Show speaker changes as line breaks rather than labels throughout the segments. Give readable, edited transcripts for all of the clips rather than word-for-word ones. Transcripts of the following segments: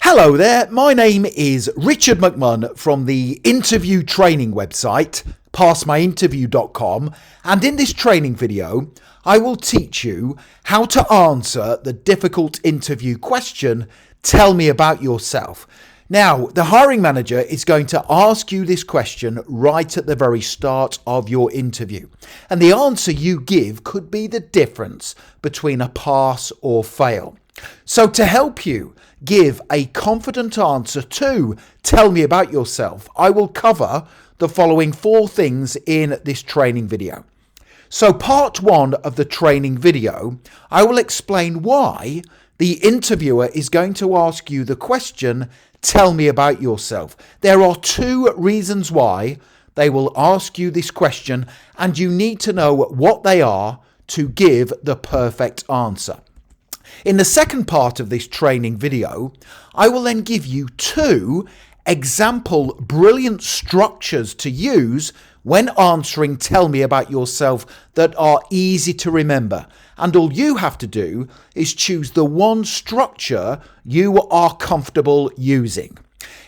Hello there, my name is Richard McMunn from the interview training website, passmyinterview.com, and in this training video, I will teach you how to answer the difficult interview question, tell me about yourself. Now, the hiring manager is going to ask you this question right at the very start of your interview, and the answer you give could be the difference between a pass or fail. So to help you give a confident answer to tell me about yourself, I will cover the following 4 things in this training video. So part 1 of the training video, I will explain why the interviewer is going to ask you the question, tell me about yourself. There are 2 reasons why they will ask you this question, and you need to know what they are to give the perfect answer. In the second part of this training video, I will then give you 2 example brilliant structures to use when answering tell me about yourself that are easy to remember. And all you have to do is choose the one structure you are comfortable using.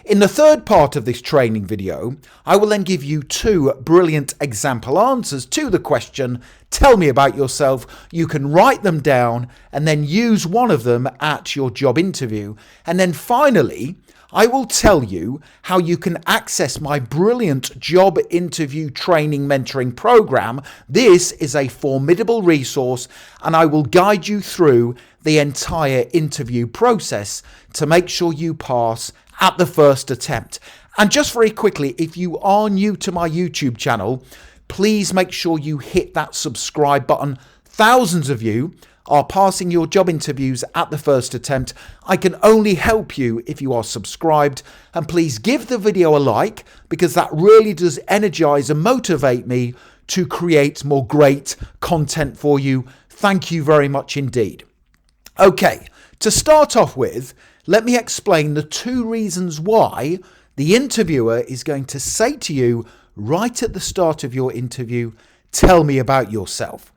In the third part of this training video, I will then give you 2 brilliant example answers to the question, tell me about yourself. You can write them down and then use one of them at your job interview. And then finally, I will tell you how you can access my brilliant job interview training mentoring program. This is a formidable resource, and I will guide you through the entire interview process to make sure you pass at the first attempt. And just very quickly, if you are new to my YouTube channel, please make sure you hit that subscribe button. Thousands of you are passing your job interviews at the first attempt. I can only help you if you are subscribed, and please give the video a like, because that really does energize and motivate me to create more great content for you. Thank you very much indeed. Okay, to start off with, let me explain the 2 reasons why the interviewer is going to say to you right at the start of your interview, tell me about yourself.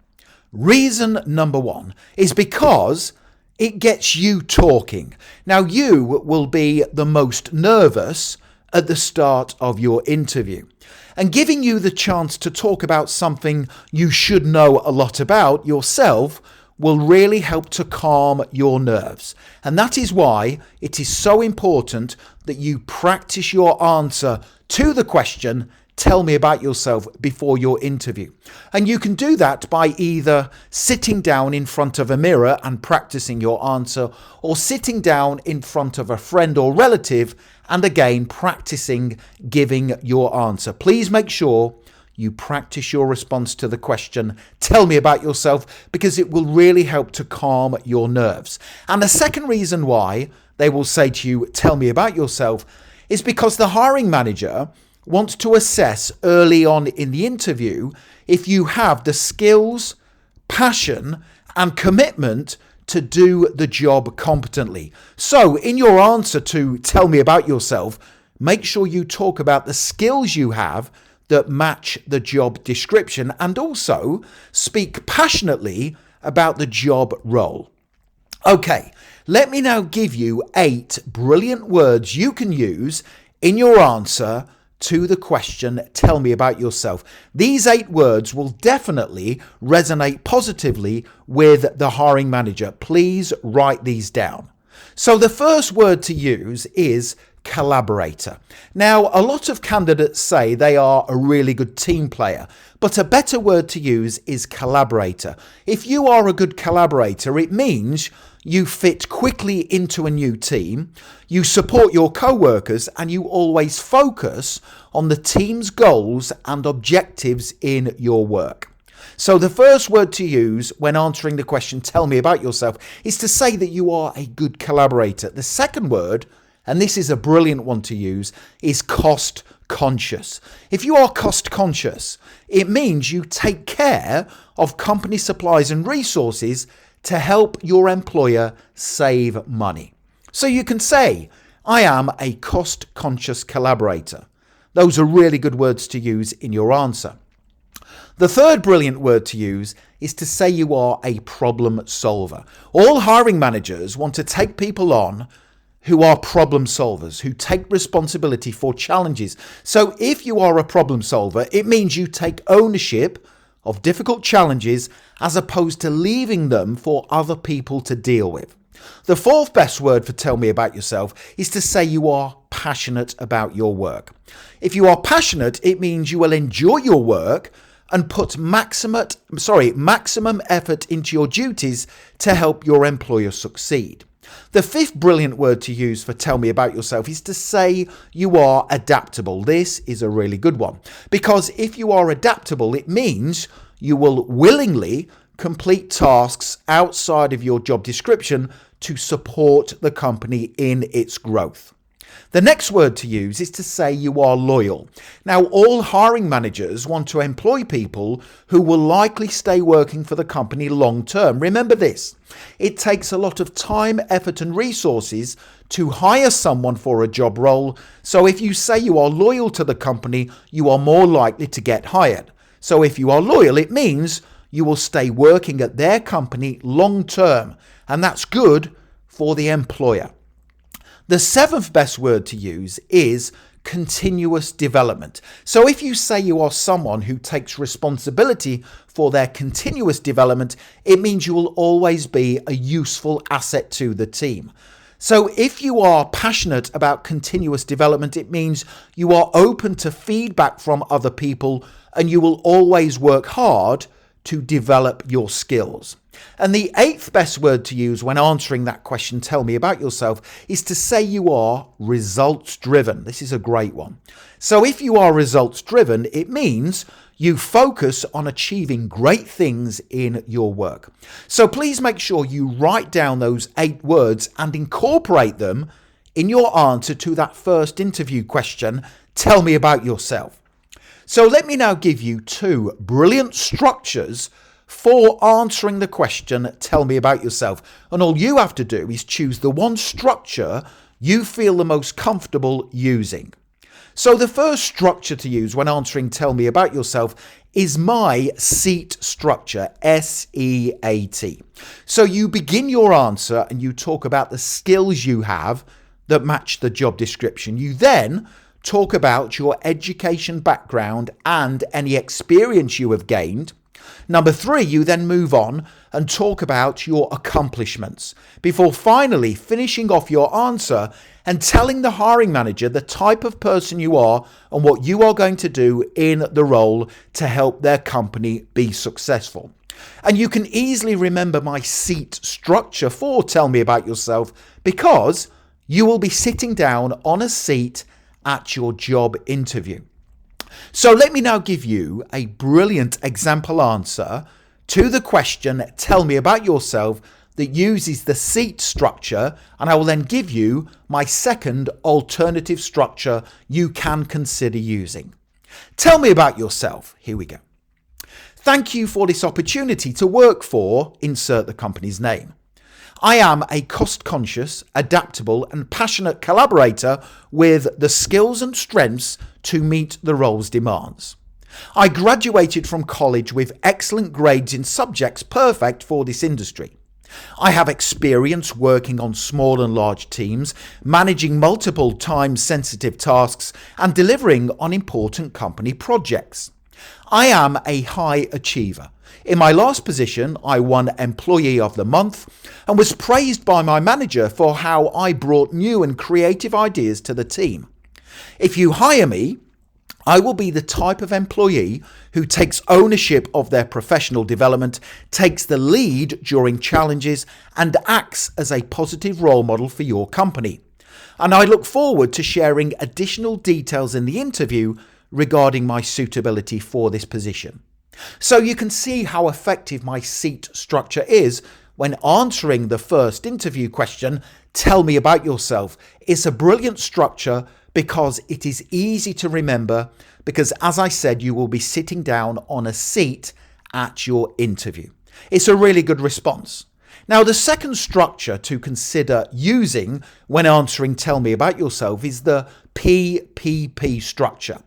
Reason number 1 is because it gets you talking. Now, you will be the most nervous at the start of your interview, and giving you the chance to talk about something you should know a lot about yourself will really help to calm your nerves. And that is why it is so important that you practice your answer to the question, tell me about yourself, before your interview. And you can do that by either sitting down in front of a mirror and practicing your answer, or sitting down in front of a friend or relative and again practicing giving your answer. Please make sure you practice your response to the question, tell me about yourself, because it will really help to calm your nerves. And the second reason why they will say to you, tell me about yourself, is because the hiring manager wants to assess early on in the interview if you have the skills, passion, and commitment to do the job competently. So in your answer to tell me about yourself, make sure you talk about the skills you have that match the job description, and also speak passionately about the job role. Okay, let me now give you 8 brilliant words you can use in your answer to the question, tell me about yourself. These 8 words will definitely resonate positively with the hiring manager. Please write these down. So the first word to use is collaborator. Now, a lot of candidates say they are a really good team player, but a better word to use is collaborator. If you are a good collaborator, it means you fit quickly into a new team, you support your co-workers, and you always focus on the team's goals and objectives in your work. So the first word to use when answering the question, tell me about yourself, is to say that you are a good collaborator. The second word, and this is a brilliant one to use, is cost conscious. If you are cost conscious, it means you take care of company supplies and resources to help your employer save money. So you can say, I am a cost conscious collaborator. Those are really good words to use in your answer. The third brilliant word to use is to say you are a problem solver. All hiring managers want to take people on who are problem solvers, who take responsibility for challenges. So if you are a problem solver, it means you take ownership of difficult challenges as opposed to leaving them for other people to deal with. The fourth best word for tell me about yourself is to say you are passionate about your work. If you are passionate, it means you will enjoy your work and put maximum effort into your duties to help your employer succeed. The fifth brilliant word to use for tell me about yourself is to say you are adaptable. This is a really good one, because if you are adaptable, it means you will willingly complete tasks outside of your job description to support the company in its growth. The next word to use is to say you are loyal. Now, all hiring managers want to employ people who will likely stay working for the company long term. Remember this, it takes a lot of time, effort, and resources to hire someone for a job role. So if you say you are loyal to the company, you are more likely to get hired. So if you are loyal, it means you will stay working at their company long term, and that's good for the employer. The seventh best word to use is continuous development. So if you say you are someone who takes responsibility for their continuous development, it means you will always be a useful asset to the team. So if you are passionate about continuous development, it means you are open to feedback from other people and you will always work hard to develop your skills. And the eighth best word to use when answering that question, tell me about yourself, is to say you are results driven. This is a great one. So if you are results driven, it means you focus on achieving great things in your work. So please make sure you write down those 8 words and incorporate them in your answer to that first interview question, tell me about yourself. So let me now give you 2 brilliant structures for answering the question, tell me about yourself. And all you have to do is choose the one structure you feel the most comfortable using. So the first structure to use when answering tell me about yourself is my S.E.A.T structure, S.E.A.T. So you begin your answer and you talk about the skills you have that match the job description. You then talk about your education background and any experience you have gained. Number 3, you then move on and talk about your accomplishments before finally finishing off your answer and telling the hiring manager the type of person you are and what you are going to do in the role to help their company be successful. And you can easily remember my S.E.A.T structure for tell me about yourself because you will be sitting down on a seat at your job interview. So let me now give you a brilliant example answer to the question, tell me about yourself, that uses the S.E.A.T structure, and I will then give you my second alternative structure you can consider using. Tell me about yourself. Here we go. Thank you for this opportunity to work for, insert the company's name. I am a cost-conscious, adaptable and passionate collaborator with the skills and strengths to meet the role's demands. I graduated from college with excellent grades in subjects perfect for this industry. I have experience working on small and large teams, managing multiple time-sensitive tasks and delivering on important company projects. I am a high achiever. In my last position, I won Employee of the Month and was praised by my manager for how I brought new and creative ideas to the team. If you hire me, I will be the type of employee who takes ownership of their professional development, takes the lead during challenges, and acts as a positive role model for your company. And I look forward to sharing additional details in the interview regarding my suitability for this position. So you can see how effective my S.E.A.T structure is when answering the first interview question, tell me about yourself. It's a brilliant structure because it is easy to remember because, as I said, you will be sitting down on a seat at your interview. It's a really good response. Now, the second structure to consider using when answering tell me about yourself is the PPP structure.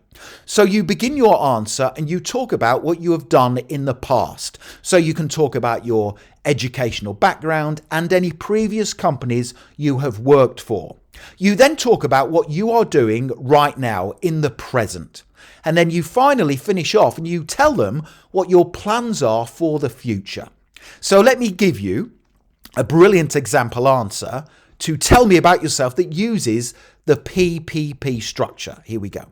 So you begin your answer and you talk about what you have done in the past. So you can talk about your educational background and any previous companies you have worked for. You then talk about what you are doing right now in the present. And then you finally finish off and you tell them what your plans are for the future. So let me give you a brilliant example answer to tell me about yourself that uses the PPP structure. Here we go.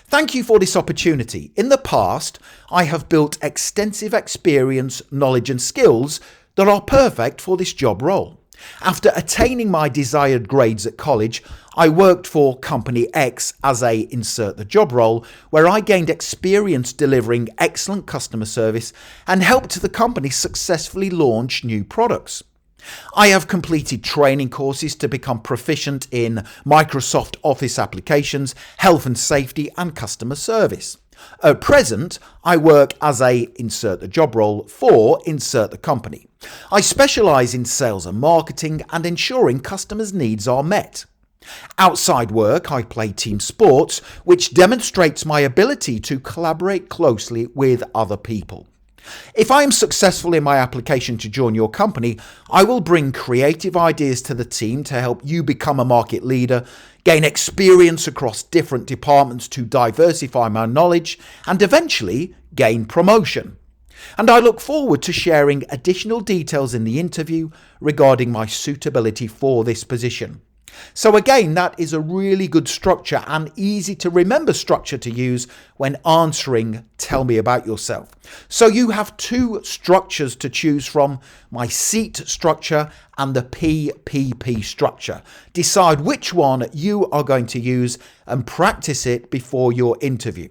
Thank you for this opportunity. In the past, I have built extensive experience, knowledge and skills that are perfect for this job role. After attaining my desired grades at college, I worked for Company X as a insert the job role, where I gained experience delivering excellent customer service and helped the company successfully launch new products. I have completed training courses to become proficient in Microsoft Office applications, health and safety and customer service. At present, I work as a insert the job role for insert the company. I specialise in sales and marketing and ensuring customers' needs are met. Outside work, I play team sports, which demonstrates my ability to collaborate closely with other people. If I am successful in my application to join your company, I will bring creative ideas to the team to help you become a market leader, gain experience across different departments to diversify my knowledge, and eventually gain promotion. And I look forward to sharing additional details in the interview regarding my suitability for this position. So again, that is a really good structure and easy to remember structure to use when answering tell me about yourself. So you have two structures to choose from, my S.E.A.T structure and the PPP structure. Decide which one you are going to use and practice it before your interview.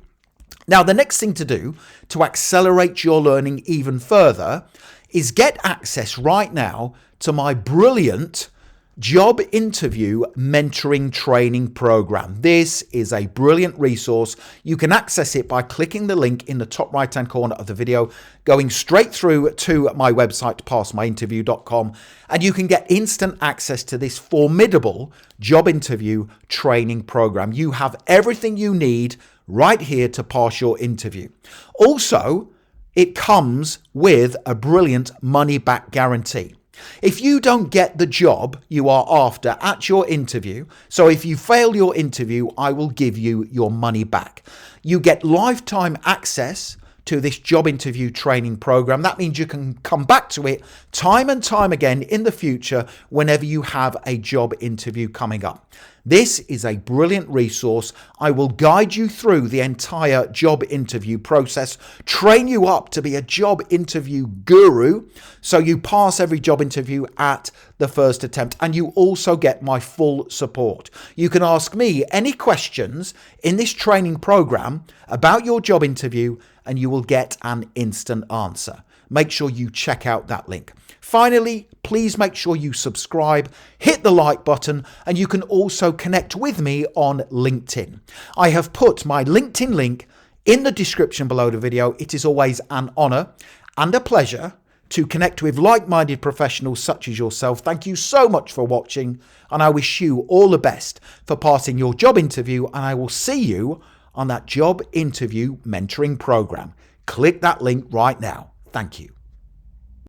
Now, the next thing to do to accelerate your learning even further is get access right now to my brilliant job interview mentoring training program. This is a brilliant resource. You can access it by clicking the link in the top right hand corner of the video, going straight through to my website, passmyinterview.com, and you can get instant access to this formidable job interview training program. You have everything you need right here to pass your interview. Also, it comes with a brilliant money back guarantee. If you don't get the job you are after at your interview, so if you fail your interview, I will give you your money back. You get lifetime access to this job interview training program. That means you can come back to it time and time again in the future whenever you have a job interview coming up. This is a brilliant resource. I will guide you through the entire job interview process, train you up to be a job interview guru, so you pass every job interview at the first attempt, and you also get my full support. You can ask me any questions in this training program about your job interview, and you will get an instant answer. Make sure you check out that link. Finally, please make sure you subscribe, hit the like button, and you can also connect with me on LinkedIn. I have put my LinkedIn link in the description below the video. It is always an honor and a pleasure to connect with like-minded professionals such as yourself. Thank you so much for watching, and I wish you all the best for passing your job interview, and I will see you on that job interview mentoring program. Click that link right now. Thank you.